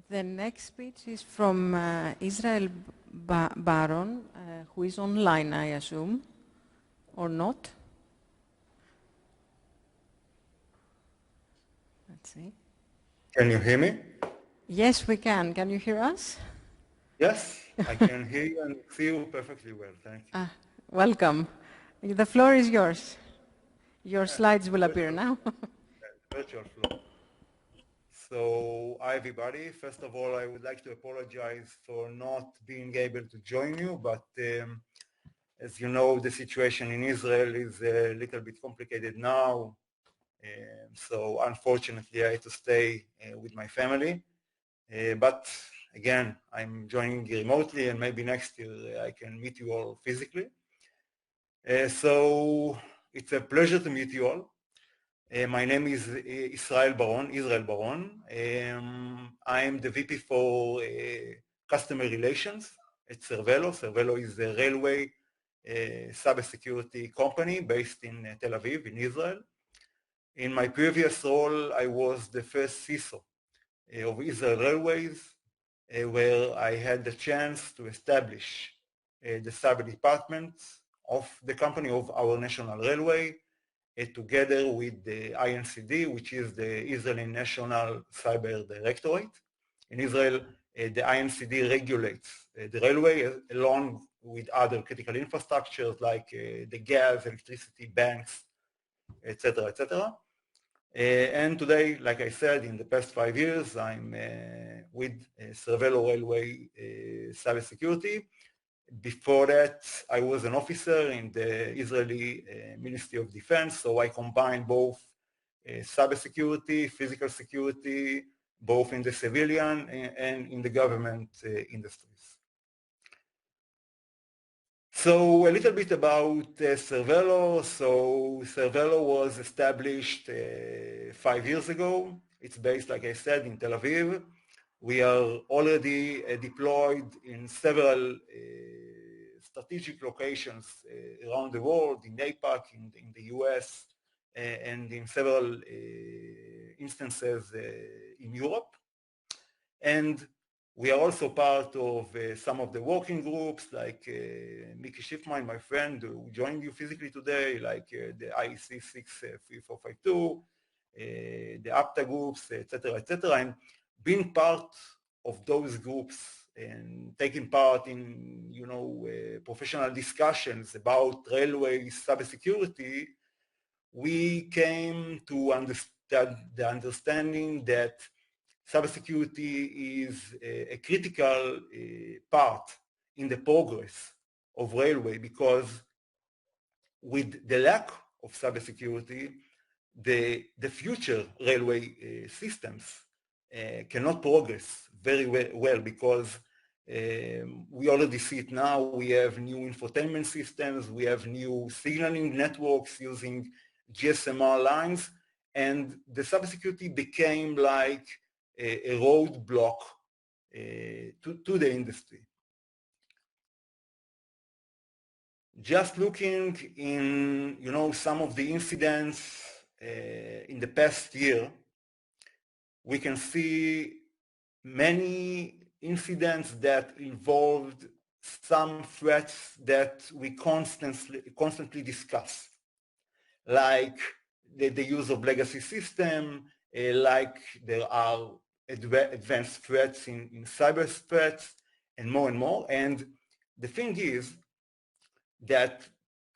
The next speech is from Israel Baron, who is online, I assume, or not. Let's see. Can you hear me? Yes, we can. Can you hear us? Yes, I can hear you and see you perfectly well. Thank you. Welcome. The floor is yours. Your slides will appear now. Virtual floor. So, hi everybody. First of all, I would like to apologize for not being able to join you, but as you know, the situation in Israel is a little bit complicated now. So unfortunately, I had to stay with my family. But again, I'm joining remotely, and maybe next year I can meet you all physically. So it's a pleasure to meet you all. My name is Israel Baron. I'm the VP for Customer Relations at Cervelo. Cervelo is a railway cybersecurity company based in Tel Aviv, in Israel. In my previous role, I was the first CISO of Israel Railways, where I had the chance to establish the cyber department of the company, of our national railway, together with the INCD, which is the Israeli National Cyber Directorate. In Israel, the INCD regulates the railway along with other critical infrastructures like the gas, electricity, banks, etc., etc. And today, like I said, in the past 5 years, I'm with Cervelo Railway Cybersecurity. Before that, I was an officer in the Israeli Ministry of Defense, so I combine both cybersecurity, physical security, both in the civilian and in the government industries. So a little bit about Cervelo. So Cervelo was established 5 years ago. It's based, like I said, in Tel Aviv. We are already deployed in several strategic locations around the world, in APAC, in the US, and in several instances in Europe. And we are also part of some of the working groups, like Mickey Schiffman, my friend, who joined you physically today, like the IEC 63452, the APTA groups, etc., etc. And being part of those groups and taking part in, professional discussions about railway cybersecurity, we came to understand the understanding that cybersecurity is a critical part in the progress of railway, because with the lack of cybersecurity, the future railway systems cannot progress very well because we already see it now. We have new infotainment systems, we have new signaling networks using GSMR lines, and the cybersecurity became like a roadblock to the industry. Just looking in, some of the incidents in the past year, we can see many incidents that involved some threats that we constantly discuss, like the use of legacy system, like there are advanced threats in cyber threats, and more. And the thing is that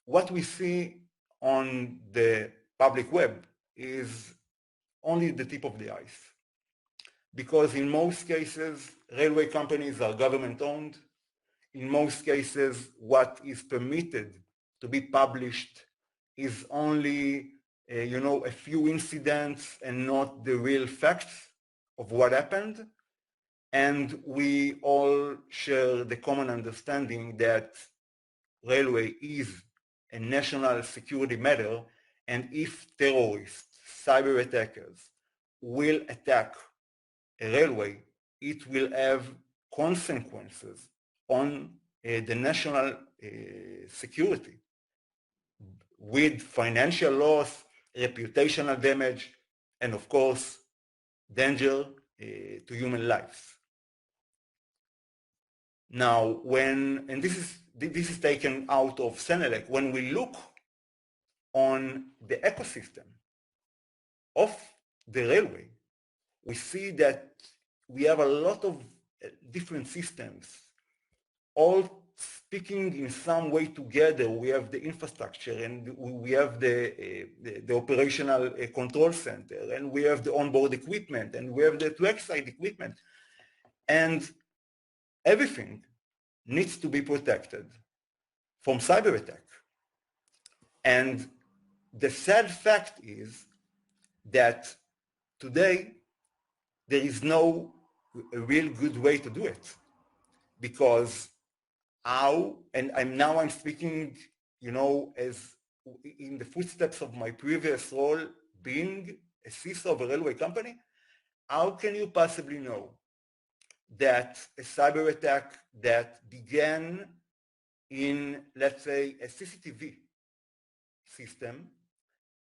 what we see on the public web is only the tip of the ice. Because in most cases, railway companies are government-owned. In most cases, what is permitted to be published is only, a few incidents and not the real facts of what happened. And we all share the common understanding that railway is a national security matter, and if terrorists, cyber attackers will attack a railway, it will have consequences on the national security, with financial loss, reputational damage, and of course, danger to human lives. Now, and this is taken out of Senelec, when we look on the ecosystem of the railway, we see that we have a lot of different systems, all speaking in some way together. We have the infrastructure, and we have the operational control center, and we have the onboard equipment, and we have the trackside equipment, and everything needs to be protected from cyber attack. And the sad fact is that today there is no real good way to do it, because and I'm speaking, as in the footsteps of my previous role, being a CISO of a railway company. How can you possibly know that a cyber attack that began in, let's say, a CCTV system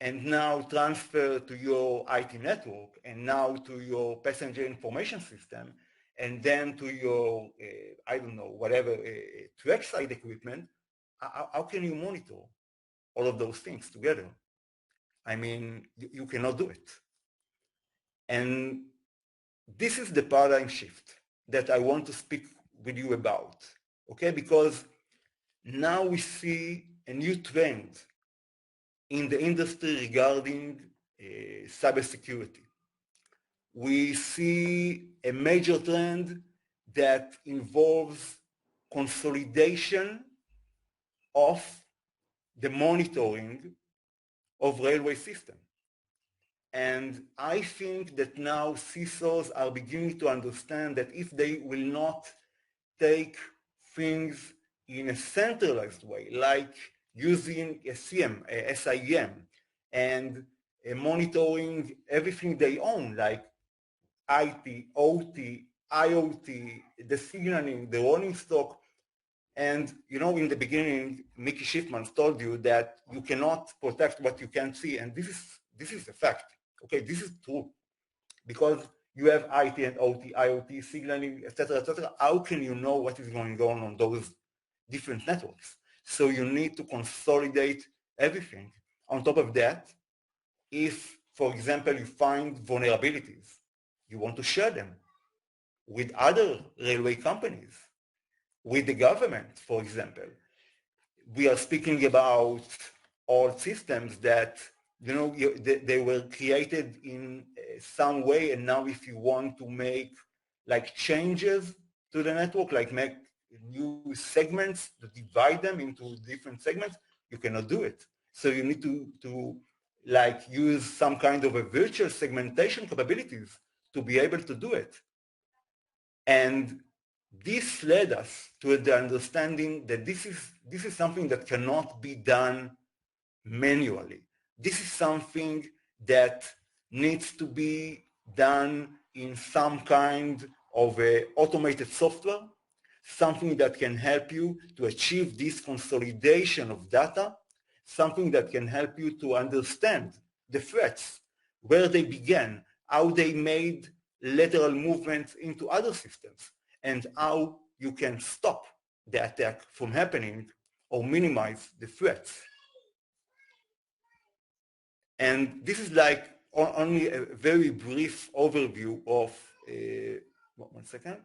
and now transfer to your IT network, and now to your passenger information system, and then to your, I don't know, whatever, trackside equipment, how can you monitor all of those things together? I mean, you cannot do it. And this is the paradigm shift that I want to speak with you about, okay? Because now we see a new trend in the industry regarding cybersecurity. We see a major trend that involves consolidation of the monitoring of railway system. And I think that now CISOs are beginning to understand that if they will not take things in a centralized way, like using a SIEM, and monitoring everything they own, like IT, OT, IoT, the signaling, the rolling stock. And in the beginning, Mickey Schiffman told you that you cannot protect what you can't see, and this is a fact. Okay, this is true, because you have IT and OT, IoT, signaling, etc., etc. How can you know what is going on those different networks? So you need to consolidate everything. On top of that, if, for example, you find vulnerabilities, you want to share them with other railway companies, with the government, for example. We are speaking about all systems that they were created in some way, and now if you want to make like changes to the network, like make new segments, to divide them into different segments, you cannot do it. So you need to like use some kind of a virtual segmentation capabilities to be able to do it. And this led us to the understanding that this is something that cannot be done manually. This is something that needs to be done in some kind of a automated software, something that can help you to achieve this consolidation of data, something that can help you to understand the threats, where they began, how they made lateral movements into other systems, and how you can stop the attack from happening or minimize the threats. And this is like only a very brief overview of, one second,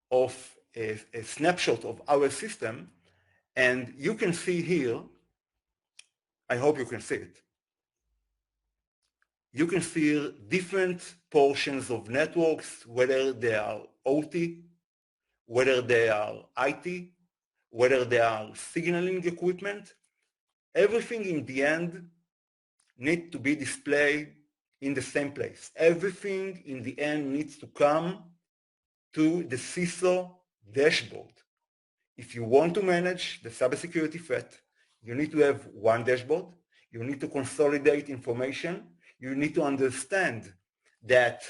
of a snapshot of our system. And you can see here, I hope you can see it. You can see different portions of networks, whether they are OT, whether they are IT, whether they are signaling equipment. Everything in the end needs to be displayed in the same place. Everything in the end needs to come to the CISO dashboard. If you want to manage the cybersecurity threat, you need to have one dashboard. You need to consolidate information. You need to understand that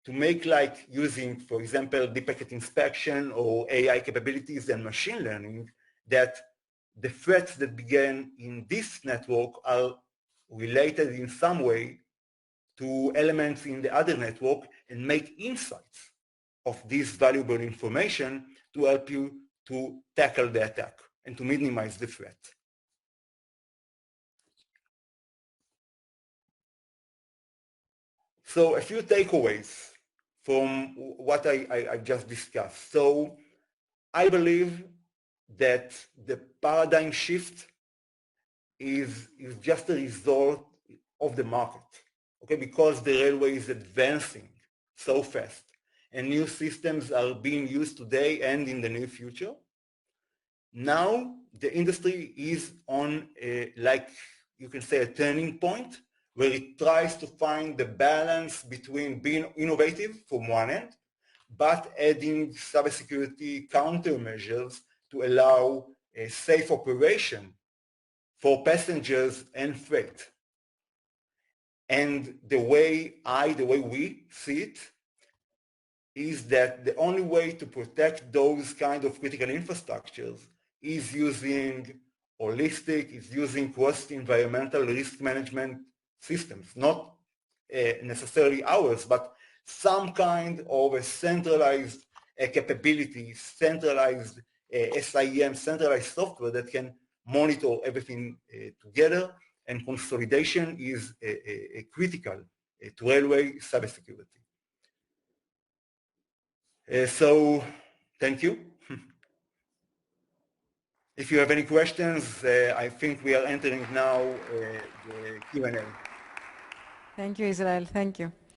to make, like using, for example, deep packet inspection or AI capabilities and machine learning, that the threats that began in this network are related in some way to elements in the other network, and make insights of this valuable information to help you to tackle the attack and to minimize the threat. So a few takeaways from what I just discussed. So I believe that the paradigm shift is just a result of the market, okay? Because the railway is advancing so fast and new systems are being used today and in the near future. Now the industry is on like you can say a turning point where it tries to find the balance between being innovative from one end, but adding cybersecurity countermeasures to allow a safe operation for passengers and freight. And the way we see it is that the only way to protect those kind of critical infrastructures is using holistic, is using cross-environmental risk management systems, not necessarily ours, but some kind of a centralized capability, centralized SIEM, centralized software that can monitor everything together, and consolidation is critical to railway cybersecurity. So thank you. If you have any questions, I think we are entering now the Q&A. Thank you, Israel. Thank you.